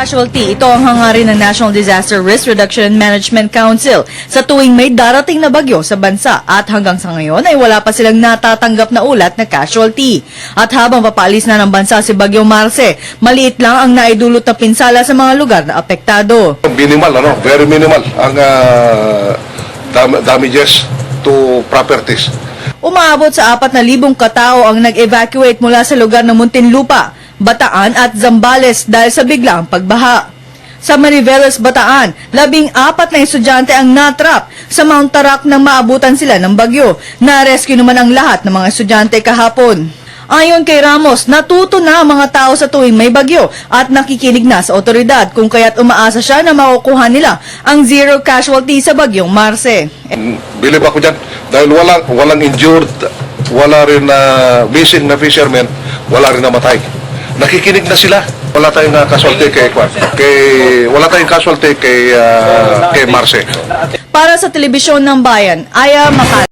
casualty. Ito ang hangarin ng National Disaster Risk Reduction and Management Council sa tuwing may darating na bagyo sa bansa at hanggang sa ngayon ay wala pa silang natatanggap na ulat na casualty. At habang papaalis na ng bansa si Bagyong Marce, maliit lang ang naidulot na pinsala sa mga lugar na apektado. Minimal, very minimal ang damages to properties. Umaabot sa 4,000 katao ang nag-evacuate mula sa lugar ng Muntinlupa, Bataan at Zambales dahil sa biglang pagbaha. Sa Mariveles, Bataan, 14 na estudyante ang natrap sa Mount Tarak nang maabutan sila ng bagyo. Na-rescue naman ang lahat ng mga estudyante kahapon. Ayon kay Ramos, natuto na ang mga tao sa tuwing may bagyo at nakikinig na sa otoridad kung kaya't umaasa siya na makukuha nila ang zero casualty sa Bagyong Marce. Bilib ako dyan dahil walang injured, wala rin missing na fishermen, wala rin namatay. Nakikinig na sila. Wala tayong casualty kay Marce. Para sa Telebisyon ng Bayan, Aya Makal.